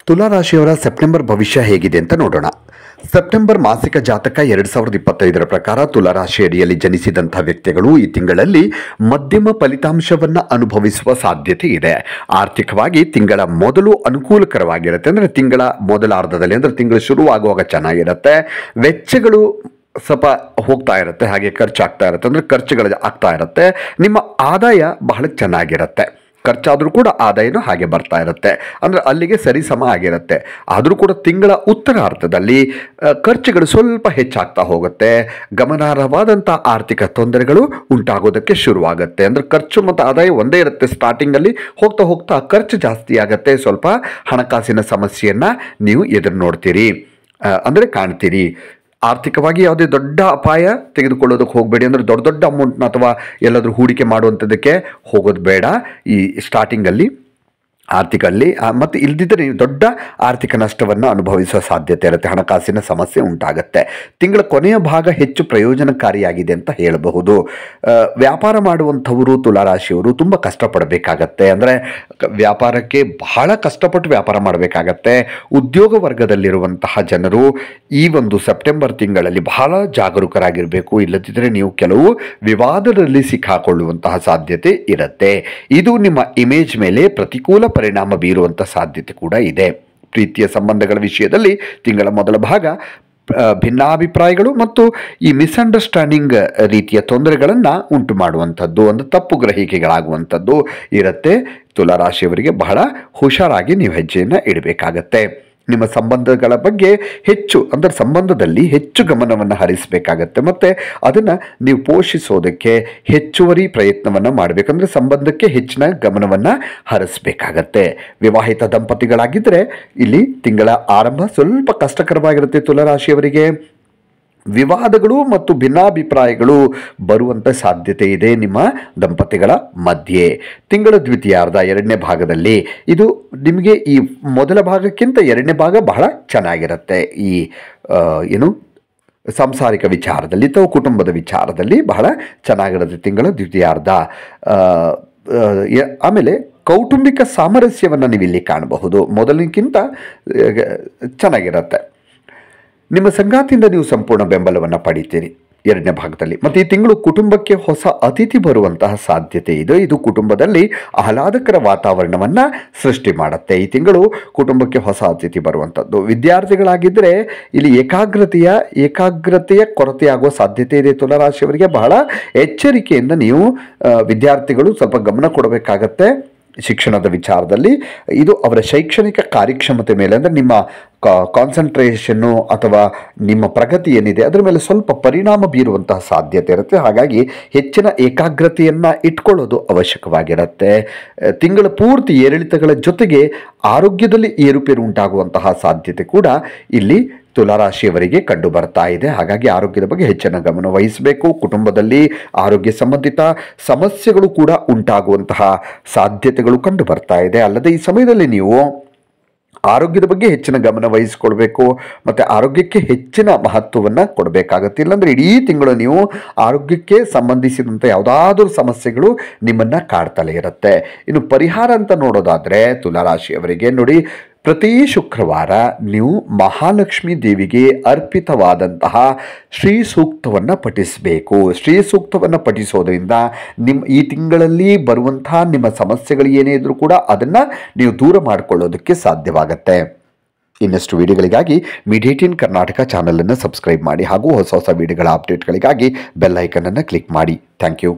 ತುಲಾ ರಾಶಿಯವರ ಸೆಪ್ಟೆಂಬರ್ ಭವಿಷ್ಯ ಹೇಗಿದೆ ಅಂತ ನೋಡೋಣ. ಸೆಪ್ಟೆಂಬರ್ ಮಾಸಿಕ ಜಾತಕ 2025 ಪ್ರಕಾರ ತುಲಾ ರಾಶಿ ಅಡಿಯಲ್ಲಿ ಜನಿಸಿದಂತಹ ವ್ಯಕ್ತಿಗಳು ಈ ತಿಂಗಳಲ್ಲಿ ಮಧ್ಯಮ ಫಲಿತಾಂಶವನ್ನು ಅನುಭವಿಸುವ ಸಾಧ್ಯತೆ ಇದೆ. ಆರ್ಥಿಕವಾಗಿ ತಿಂಗಳ ಮೊದಲು ಅನುಕೂಲಕರವಾಗಿರುತ್ತೆ, ಅಂದರೆ ತಿಂಗಳ ಮೊದಲಾರ್ಧದಲ್ಲಿ, ಅಂದರೆ ತಿಂಗಳು ಶುರುವಾಗುವಾಗ ಚೆನ್ನಾಗಿರುತ್ತೆ. ವೆಚ್ಚಗಳು ಸ್ವಲ್ಪ ಹೋಗ್ತಾ ಇರುತ್ತೆ, ಹಾಗೆ ಖರ್ಚಾಗ್ತಾ ಇರುತ್ತೆ, ಅಂದರೆ ಖರ್ಚುಗಳು ಆಗ್ತಾ ಇರುತ್ತೆ. ನಿಮ್ಮ ಆದಾಯ ಬಹಳ ಚೆನ್ನಾಗಿರುತ್ತೆ, ಖರ್ಚಾದರೂ ಕೂಡ ಆದಾಯನೂ ಹಾಗೆ ಬರ್ತಾ ಇರುತ್ತೆ, ಅಂದರೆ ಅಲ್ಲಿಗೆ ಸರಿಸಮ ಆಗಿರುತ್ತೆ. ಆದರೂ ಕೂಡ ತಿಂಗಳ ಉತ್ತರಾರ್ಧದಲ್ಲಿ ಖರ್ಚುಗಳು ಸ್ವಲ್ಪ ಹೆಚ್ಚಾಗ್ತಾ ಹೋಗುತ್ತೆ. ಗಮನಾರ್ಹವಾದಂಥ ಆರ್ಥಿಕ ತೊಂದರೆಗಳು ಉಂಟಾಗೋದಕ್ಕೆ ಶುರುವಾಗುತ್ತೆ. ಅಂದರೆ ಖರ್ಚು ಮತ್ತು ಆದಾಯ ಒಂದೇ ಇರುತ್ತೆ, ಸ್ಟಾರ್ಟಿಂಗಲ್ಲಿ ಹೋಗ್ತಾ ಹೋಗ್ತಾ ಖರ್ಚು ಜಾಸ್ತಿ ಆಗುತ್ತೆ. ಸ್ವಲ್ಪ ಹಣಕಾಸಿನ ಸಮಸ್ಯೆಯನ್ನು ನೀವು ಎದುರು ನೋಡ್ತೀರಿ, ಅಂದರೆ ಕಾಣ್ತೀರಿ. ಆರ್ಥಿಕವಾಗಿ ಯಾವುದೇ ದೊಡ್ಡ ಅಪಾಯ ತೆಗೆದುಕೊಳ್ಳೋದಕ್ಕೆ ಹೋಗಬೇಡಿ, ಅಂದರೆ ದೊಡ್ಡ ದೊಡ್ಡ ಅಮೌಂಟ್ನ ಅಥವಾ ಎಲ್ಲಾದರೂ ಹೂಡಿಕೆ ಮಾಡುವಂಥದ್ದಕ್ಕೆ ಹೋಗೋದು ಬೇಡ ಈ ಸ್ಟಾರ್ಟಿಂಗಲ್ಲಿ ಆರ್ಥಿಕಲ್ಲಿ. ಮತ್ತು ಇಲ್ದಿದ್ದರೆ ನೀವು ದೊಡ್ಡ ಆರ್ಥಿಕ ನಷ್ಟವನ್ನು ಅನುಭವಿಸುವ ಸಾಧ್ಯತೆ ಇರುತ್ತೆ, ಹಣಕಾಸಿನ ಸಮಸ್ಯೆ ಉಂಟಾಗುತ್ತೆ. ತಿಂಗಳ ಕೊನೆಯ ಭಾಗ ಹೆಚ್ಚು ಪ್ರಯೋಜನಕಾರಿಯಾಗಿದೆ ಅಂತ ಹೇಳಬಹುದು. ವ್ಯಾಪಾರ ಮಾಡುವಂಥವರು ತುಲಾರಾಶಿಯವರು ತುಂಬ ಕಷ್ಟಪಡಬೇಕಾಗತ್ತೆ, ಅಂದರೆ ವ್ಯಾಪಾರಕ್ಕೆ ಬಹಳ ಕಷ್ಟಪಟ್ಟು ವ್ಯಾಪಾರ ಮಾಡಬೇಕಾಗತ್ತೆ. ಉದ್ಯೋಗ ವರ್ಗದಲ್ಲಿರುವಂತಹ ಜನರು ಈ ಒಂದು ಸೆಪ್ಟೆಂಬರ್ ತಿಂಗಳಲ್ಲಿ ಬಹಳ ಜಾಗರೂಕರಾಗಿರಬೇಕು, ಇಲ್ಲದಿದ್ದರೆ ನೀವು ಕೆಲವು ವಿವಾದದಲ್ಲಿ ಸಿಕ್ಕಾಕೊಳ್ಳುವಂತಹ ಸಾಧ್ಯತೆ ಇರುತ್ತೆ. ಇದು ನಿಮ್ಮ ಇಮೇಜ್ ಮೇಲೆ ಪ್ರತಿಕೂಲ ಪರಿಣಾಮ ಬೀರುವಂಥ ಸಾಧ್ಯತೆ ಕೂಡ ಇದೆ. ಪ್ರೀತಿಯ ಸಂಬಂಧಗಳ ವಿಷಯದಲ್ಲಿ ತಿಂಗಳ ಮೊದಲ ಭಾಗ ಭಿನ್ನಾಭಿಪ್ರಾಯಗಳು ಮತ್ತು ಈ ಮಿಸ್ಅಂಡರ್ಸ್ಟ್ಯಾಂಡಿಂಗ್ ರೀತಿಯ ತೊಂದರೆಗಳನ್ನು ಉಂಟು ಮಾಡುವಂಥದ್ದು, ಒಂದು ತಪ್ಪು ಗ್ರಹಿಕೆಗಳಾಗುವಂಥದ್ದು ಇರುತ್ತೆ. ತುಲಾರಾಶಿಯವರಿಗೆ ಬಹಳ ಹುಷಾರಾಗಿ ನೀವು ಹೆಜ್ಜೆಯನ್ನು ಇಡಬೇಕಾಗತ್ತೆ. ನಿಮ್ಮ ಸಂಬಂಧಗಳ ಬಗ್ಗೆ ಹೆಚ್ಚು, ಅಂದರೆ ಸಂಬಂಧದಲ್ಲಿ ಹೆಚ್ಚು ಗಮನವನ್ನು ಹರಿಸಬೇಕಾಗತ್ತೆ, ಮತ್ತು ಅದನ್ನು ನೀವು ಪೋಷಿಸೋದಕ್ಕೆ ಹೆಚ್ಚುವರಿ ಪ್ರಯತ್ನವನ್ನು ಮಾಡಬೇಕಂದ್ರೆ ಸಂಬಂಧಕ್ಕೆ ಹೆಚ್ಚಿನ ಗಮನವನ್ನು ಹರಿಸಬೇಕಾಗತ್ತೆ. ವಿವಾಹಿತ ದಂಪತಿಗಳಾಗಿದ್ದರೆ ಇಲ್ಲಿ ತಿಂಗಳ ಆರಂಭ ಸ್ವಲ್ಪ ಕಷ್ಟಕರವಾಗಿರುತ್ತೆ. ತುಲಾರಾಶಿಯವರಿಗೆ ವಿವಾದಗಳು ಮತ್ತು ಭಿನ್ನಾಭಿಪ್ರಾಯಗಳು ಬರುವಂಥ ಸಾಧ್ಯತೆ ಇದೆ ನಿಮ್ಮ ದಂಪತಿಗಳ ಮಧ್ಯೆ. ತಿಂಗಳ ದ್ವಿತೀಯಾರ್ಧ ಎರಡನೇ ಭಾಗದಲ್ಲಿ ಇದು ನಿಮಗೆ ಈ ಮೊದಲ ಭಾಗಕ್ಕಿಂತ ಎರಡನೇ ಭಾಗ ಬಹಳ ಚೆನ್ನಾಗಿರುತ್ತೆ. ಈ ಸಾಂಸಾರಿಕ ವಿಚಾರದಲ್ಲಿ ಅಥವಾ ಕುಟುಂಬದ ವಿಚಾರದಲ್ಲಿ ಬಹಳ ಚೆನ್ನಾಗಿರುತ್ತೆ ತಿಂಗಳ ದ್ವಿತೀಯಾರ್ಧ. ಆಮೇಲೆ ಕೌಟುಂಬಿಕ ಸಾಮರಸ್ಯವನ್ನು ನೀವು ಇಲ್ಲಿ ಕಾಣಬಹುದು, ಮೊದಲಿನಕ್ಕಿಂತ ಚೆನ್ನಾಗಿರುತ್ತೆ. ನಿಮ್ಮ ಸಂಗಾತಿಯಿಂದ ನೀವು ಸಂಪೂರ್ಣ ಬೆಂಬಲವನ್ನು ಪಡಿತೀರಿ ಎರಡನೇ ಭಾಗದಲ್ಲಿ. ಮತ್ತು ಈ ತಿಂಗಳು ಕುಟುಂಬಕ್ಕೆ ಹೊಸ ಅತಿಥಿ ಬರುವಂತಹ ಸಾಧ್ಯತೆ ಇದೆ. ಇದು ಕುಟುಂಬದಲ್ಲಿ ಆಹ್ಲಾದಕರ ವಾತಾವರಣವನ್ನು ಸೃಷ್ಟಿ ಮಾಡುತ್ತೆ. ಈ ತಿಂಗಳು ಕುಟುಂಬಕ್ಕೆ ಹೊಸ ಅತಿಥಿ ಬರುವಂಥದ್ದು. ವಿದ್ಯಾರ್ಥಿಗಳಾಗಿದ್ದರೆ ಇಲ್ಲಿ ಏಕಾಗ್ರತೆಯ ಕೊರತೆಯಾಗುವ ಸಾಧ್ಯತೆ ಇದೆ. ತುಲಾರಾಶಿಯವರಿಗೆ ಬಹಳ ಎಚ್ಚರಿಕೆಯಿಂದ ನೀವು ವಿದ್ಯಾರ್ಥಿಗಳು ಸ್ವಲ್ಪ ಗಮನ ಕೊಡಬೇಕಾಗತ್ತೆ ಶಿಕ್ಷಣದ ವಿಚಾರದಲ್ಲಿ. ಇದು ಅವರ ಶೈಕ್ಷಣಿಕ ಕಾರ್ಯಕ್ಷಮತೆ ಮೇಲೆ, ಅಂದರೆ ನಿಮ್ಮ ಕಾನ್ಸಂಟ್ರೇಷನ್ನು ಅಥವಾ ನಿಮ್ಮ ಪ್ರಗತಿ ಏನಿದೆ ಅದರ ಮೇಲೆ ಸ್ವಲ್ಪ ಪರಿಣಾಮ ಬೀರುವಂತಹ ಸಾಧ್ಯತೆ ಇರುತ್ತೆ. ಹಾಗಾಗಿ ಹೆಚ್ಚಿನ ಏಕಾಗ್ರತೆಯನ್ನು ಇಟ್ಕೊಳ್ಳೋದು ಅವಶ್ಯಕವಾಗಿರುತ್ತೆ. ತಿಂಗಳ ಪೂರ್ತಿ ಏರಿಳಿತಗಳ ಜೊತೆಗೆ ಆರೋಗ್ಯದಲ್ಲಿ ಏರುಪೇರು ಉಂಟಾಗುವಂತಹ ಸಾಧ್ಯತೆ ಕೂಡ ಇಲ್ಲಿ ತುಲಾರಾಶಿಯವರಿಗೆ ಕಂಡು ಬರ್ತಾ ಇದೆ. ಹಾಗಾಗಿ ಆರೋಗ್ಯದ ಬಗ್ಗೆ ಹೆಚ್ಚಿನ ಗಮನ ವಹಿಸಬೇಕು. ಕುಟುಂಬದಲ್ಲಿ ಆರೋಗ್ಯ ಸಂಬಂಧಿತ ಸಮಸ್ಯೆಗಳು ಕೂಡ ಉಂಟಾಗುವಂತಹ ಸಾಧ್ಯತೆಗಳು ಕಂಡು ಬರ್ತಾ ಇದೆ. ಅಲ್ಲದೆ ಈ ಸಮಯದಲ್ಲಿ ನೀವು ಆರೋಗ್ಯದ ಬಗ್ಗೆ ಹೆಚ್ಚಿನ ಗಮನ ವಹಿಸಿಕೊಳ್ಬೇಕು ಮತ್ತು ಆರೋಗ್ಯಕ್ಕೆ ಹೆಚ್ಚಿನ ಮಹತ್ವವನ್ನು ಕೊಡಬೇಕಾಗತ್ತೆ. ಇಲ್ಲಾಂದರೆ ಇಡೀ ತಿಂಗಳು ನೀವು ಆರೋಗ್ಯಕ್ಕೆ ಸಂಬಂಧಿಸಿದಂಥ ಯಾವುದಾದ್ರೂ ಸಮಸ್ಯೆಗಳು ನಿಮ್ಮನ್ನು ಕಾಡ್ತಲೇ ಇರುತ್ತೆ. ಇನ್ನು ಪರಿಹಾರ ಅಂತ ನೋಡೋದಾದರೆ ತುಲಾರಾಶಿಯವರಿಗೆ ನೋಡಿ, ಪ್ರತಿ ಶುಕ್ರವಾರ ನೀವು ಮಹಾಲಕ್ಷ್ಮೀ ದೇವಿಗೆ ಅರ್ಪಿತವಾದಂತಹ ಶ್ರೀ ಸೂಕ್ತವನ್ನು ಪಠಿಸಬೇಕು. ಶ್ರೀ ಸೂಕ್ತವನ್ನು ಪಠಿಸೋದ್ರಿಂದ ಈ ತಿಂಗಳಲ್ಲಿ ಬರುವಂತಹ ನಿಮ್ಮ ಸಮಸ್ಯೆಗಳು ಏನೇ ಇದ್ರೂ ಕೂಡ ಅದನ್ನು ನೀವು ದೂರ ಮಾಡಿಕೊಳ್ಳೋದಕ್ಕೆ ಸಾಧ್ಯವಾಗುತ್ತೆ. ಇನ್ನಷ್ಟು ವಿಡಿಯೋಗಳಿಗಾಗಿ ಮೀಡಿಯಾ18 ಕರ್ನಾಟಕ ಚಾನಲನ್ನು ಸಬ್ಸ್ಕ್ರೈಬ್ ಮಾಡಿ, ಹಾಗೂ ಹೊಸ ಹೊಸ ವಿಡಿಯೋಗಳ ಅಪ್ಡೇಟ್ಗಳಿಗಾಗಿ ಬೆಲ್ ಐಕನನ್ನು ಕ್ಲಿಕ್ ಮಾಡಿ. Thank you.